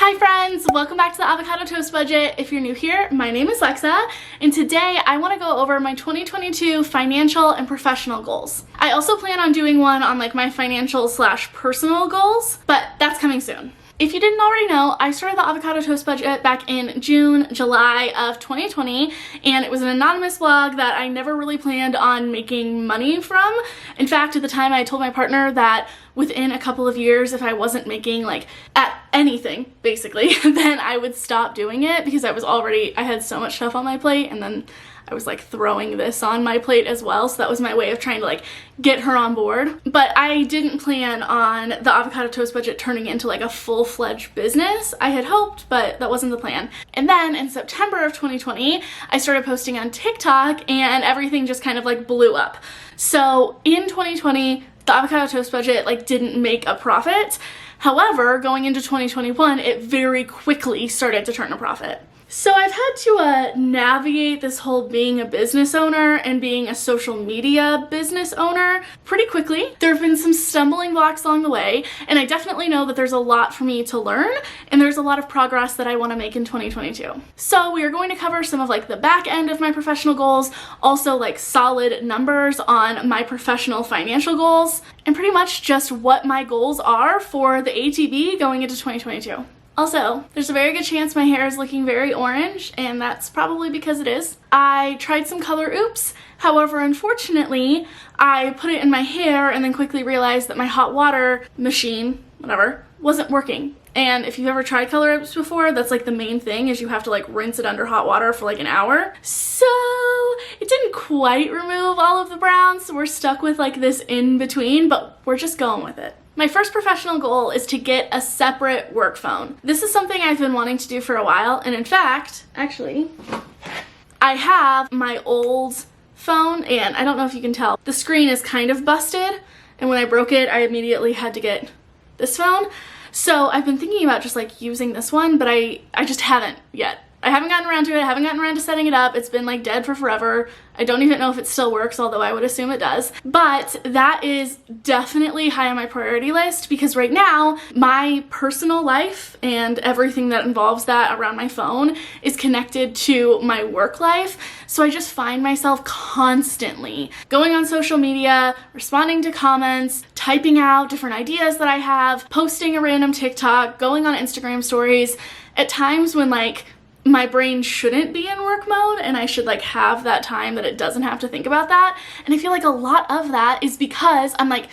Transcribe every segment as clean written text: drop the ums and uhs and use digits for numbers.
Hi friends, welcome back to the Avocado Toast Budget. If you're new here, my name is Lexa, and today I want to go over my 2022 financial and professional goals. I also plan on doing one on like my financial / personal goals, but that's coming soon. If you didn't already know, I started the Avocado Toast Budget back in June, July of 2020, and it was an anonymous blog that I never really planned on making money from. In fact, at the time I told my partner that within a couple of years, if I wasn't making like at anything, basically, then I would stop doing it because I had so much stuff on my plate, and then I was like throwing this on my plate as well, so that was my way of trying to like get her on board. But I didn't plan on the Avocado Toast Budget turning into like a full-fledged business. I had hoped, but that wasn't the plan. And then in September of 2020, I started posting on TikTok and everything just kind of like blew up. So in 2020, the Avocado Toast Budget like didn't make a profit. However, going into 2021, it very quickly started to turn a profit. So I've had to navigate this whole being a business owner and being a social media business owner pretty quickly. There have been some stumbling blocks along the way, and I definitely know that there's a lot for me to learn, and there's a lot of progress that I want to make in 2022. So we are going to cover some of like the back end of my professional goals, also like solid numbers on my professional financial goals, and pretty much just what my goals are for the ATB going into 2022. Also, there's a very good chance my hair is looking very orange, and that's probably because it is. I tried some color oops, however, unfortunately, I put it in my hair and then quickly realized that my hot water machine, whatever, wasn't working. And if you've ever tried color oops before, that's like the main thing is you have to like rinse it under hot water for like an hour. So it didn't quite remove all of the browns, so we're stuck with like this in between, but we're just going with it. My first professional goal is to get a separate work phone. This is something I've been wanting to do for a while, and in fact, actually, I have my old phone, and I don't know if you can tell, the screen is kind of busted, and when I broke it, I immediately had to get this phone. So I've been thinking about just like using this one, but I just haven't yet. I haven't gotten around to it. I haven't gotten around to setting it up. It's been like dead for forever. I don't even know if it still works, although I would assume it does. But that is definitely high on my priority list because right now my personal life and everything that involves that around my phone is connected to my work life. So I just find myself constantly going on social media, responding to comments, typing out different ideas that I have, posting a random TikTok, going on Instagram stories at times when like my brain shouldn't be in work mode and I should like have that time that it doesn't have to think about that. And I feel like a lot of that is because I'm like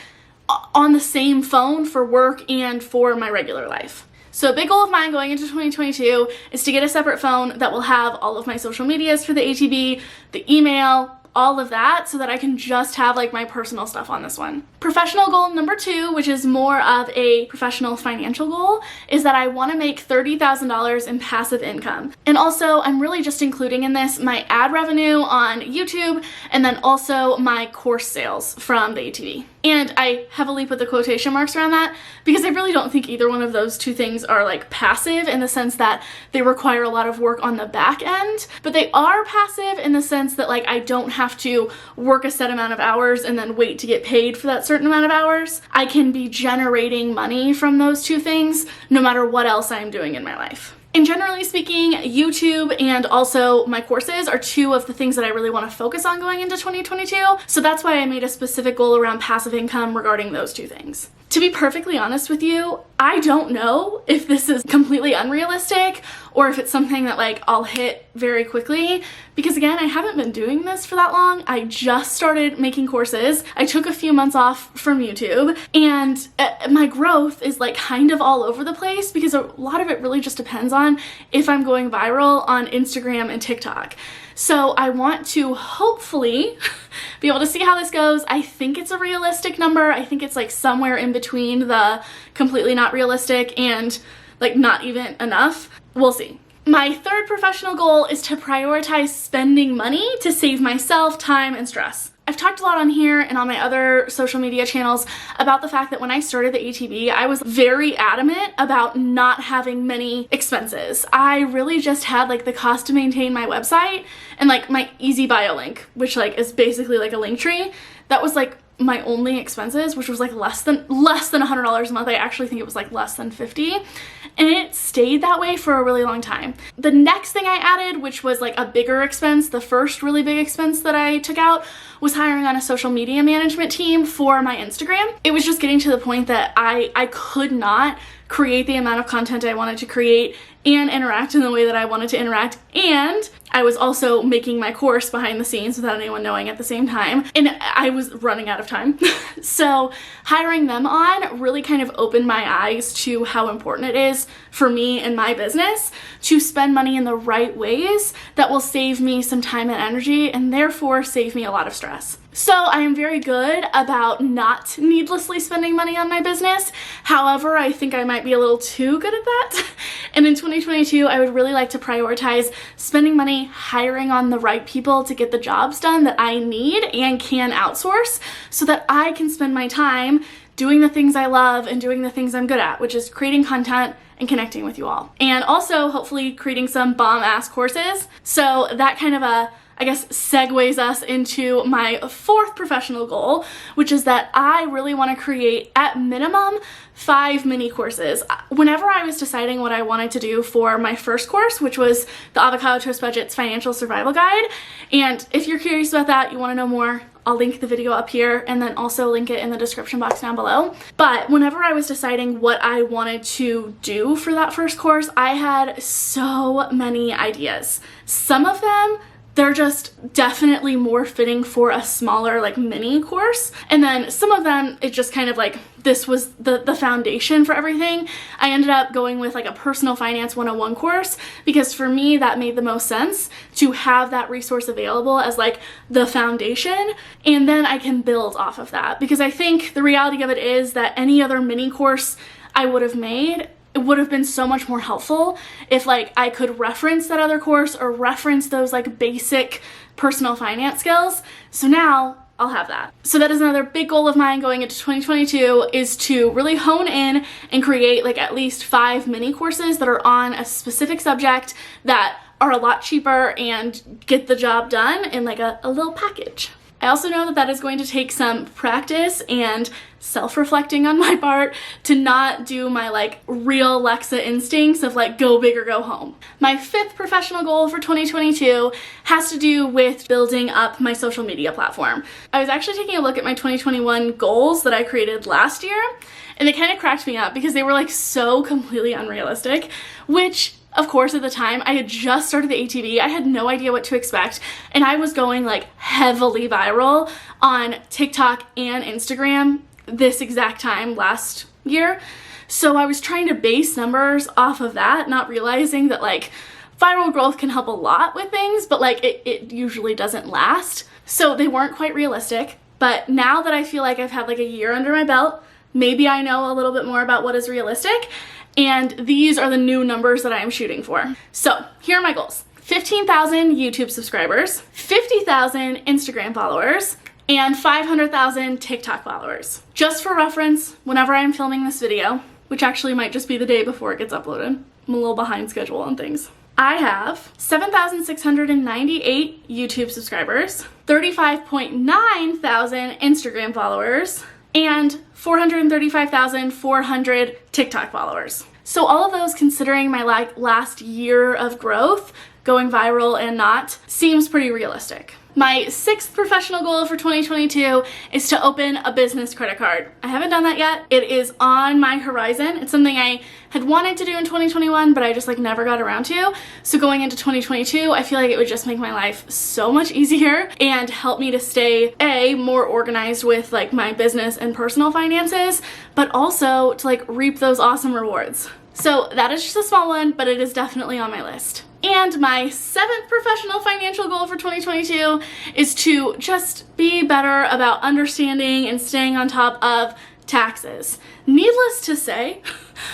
on the same phone for work and for my regular life. So a big goal of mine going into 2022 is to get a separate phone that will have all of my social medias for the ATB, the email, all of that, so that I can just have like my personal stuff on this one. Professional goal number 2, which is more of a professional financial goal, is that I want to make $30,000 in passive income. And also I'm really just including in this my ad revenue on YouTube and then also my course sales from the ATB. And I heavily put the quotation marks around that because I really don't think either one of those two things are like passive in the sense that they require a lot of work on the back end, but they are passive in the sense that like I don't have to work a set amount of hours and then wait to get paid for that certain amount of hours. I can be generating money from those two things no matter what else I'm doing in my life. And generally speaking, YouTube and also my courses are two of the things that I really want to focus on going into 2022. So that's why I made a specific goal around passive income regarding those two things. To be perfectly honest with you, I don't know if this is completely unrealistic or if it's something that like I'll hit very quickly because again, I haven't been doing this for that long. I just started making courses. I took a few months off from YouTube and my growth is like kind of all over the place because a lot of it really just depends on if I'm going viral on Instagram and TikTok. So I want to hopefully be able to see how this goes. I think it's a realistic number. I think it's like somewhere in between the completely not realistic and like not even enough. We'll see. My third professional goal is to prioritize spending money to save myself time and stress. I've talked a lot on here and on my other social media channels about the fact that when I started the ATB, I was very adamant about not having many expenses. I really just had like the cost to maintain my website and like my easy bio link, which like is basically like a link tree. That was like my only expenses, which was like less than $100 a month. I actually think it was like less than 50. And it stayed that way for a really long time. The next thing I added, which was like a bigger expense, the first really big expense that I took out, was hiring on a social media management team for my Instagram. It was just getting to the point that I could not create the amount of content I wanted to create and interact in the way that I wanted to interact. And I was also making my course behind the scenes without anyone knowing at the same time. And I was running out of time. So hiring them on really kind of opened my eyes to how important it is for me and my business to spend money in the right ways that will save me some time and energy and therefore save me a lot of stress. So I am very good about not needlessly spending money on my business. However, I think I might be a little too good at that. And in 2022, I would really like to prioritize spending money hiring on the right people to get the jobs done that I need and can outsource so that I can spend my time doing the things I love and doing the things I'm good at, which is creating content and connecting with you all. And also hopefully creating some bomb-ass courses. So that kind of I guess segues us into my fourth professional goal, which is that I really want to create at minimum 5 mini courses. Whenever I was deciding what I wanted to do for my first course, which was the Avocado Toast Budget's Financial Survival Guide, and if you're curious about that, you want to know more, I'll link the video up here and then also link it in the description box down below. But whenever I was deciding what I wanted to do for that first course, I had so many ideas. Some of them, they're just definitely more fitting for a smaller like mini course. And then some of them, it just kind of like, this was the foundation for everything. I ended up going with like a personal finance 101 course because for me, that made the most sense to have that resource available as like the foundation. And then I can build off of that because I think the reality of it is that any other mini course I would have made, it would have been so much more helpful if like I could reference that other course or reference those like basic personal finance skills. So now I'll have that. So that is another big goal of mine going into 2022 is to really hone in and create like at least 5 mini courses that are on a specific subject that are a lot cheaper and get the job done in like a little package. I also know that that is going to take some practice and self-reflecting on my part to not do my like real Lexa instincts of like go big or go home. My 5th professional goal for 2022 has to do with building up my social media platform. I was actually taking a look at my 2021 goals that I created last year and they kind of cracked me up because they were like so completely unrealistic, which of course, at the time, I had just started the ATV. I had no idea what to expect, and I was going like heavily viral on TikTok and Instagram this exact time last year. So I was trying to base numbers off of that, not realizing that like viral growth can help a lot with things, but like it usually doesn't last. So they weren't quite realistic. But now that I feel like I've had like a year under my belt, maybe I know a little bit more about what is realistic. And these are the new numbers that I am shooting for. So here are my goals. 15,000 YouTube subscribers, 50,000 Instagram followers, and 500,000 TikTok followers. Just for reference, whenever I'm filming this video, which actually might just be the day before it gets uploaded, I'm a little behind schedule on things. I have 7,698 YouTube subscribers, 35.9 thousand Instagram followers, and 435,400 TikTok followers. So all of those, considering my like last year of growth, going viral and not, seems pretty realistic. My 6th professional goal for 2022 is to open a business credit card. I haven't done that yet. It is on my horizon. It's something I had wanted to do in 2021, but I just like never got around to. So going into 2022, I feel like it would just make my life so much easier and help me to stay more organized with like my business and personal finances, but also to like reap those awesome rewards. So that is just a small one, but it is definitely on my list. And my 7th professional financial goal for 2022 is to just be better about understanding and staying on top of taxes. Needless to say,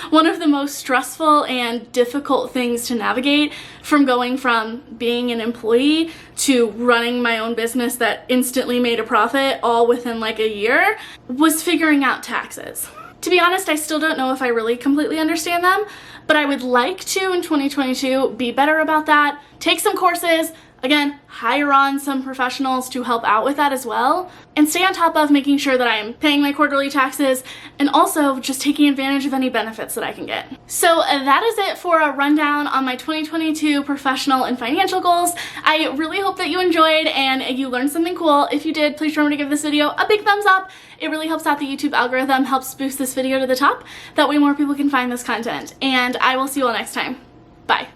one of the most stressful and difficult things to navigate from going from being an employee to running my own business that instantly made a profit all within like a year was figuring out taxes. To be honest, I still don't know if I really completely understand them, but I would like to in 2022 be better about that, take some courses, again, hire on some professionals to help out with that as well, and stay on top of making sure that I'm paying my quarterly taxes and also just taking advantage of any benefits that I can get. So that is it for a rundown on my 2022 professional and financial goals. I really hope that you enjoyed and you learned something cool. If you did, please remember to give this video a big thumbs up. It really helps out the YouTube algorithm, helps boost this video to the top. That way more people can find this content. And I will see you all next time. Bye.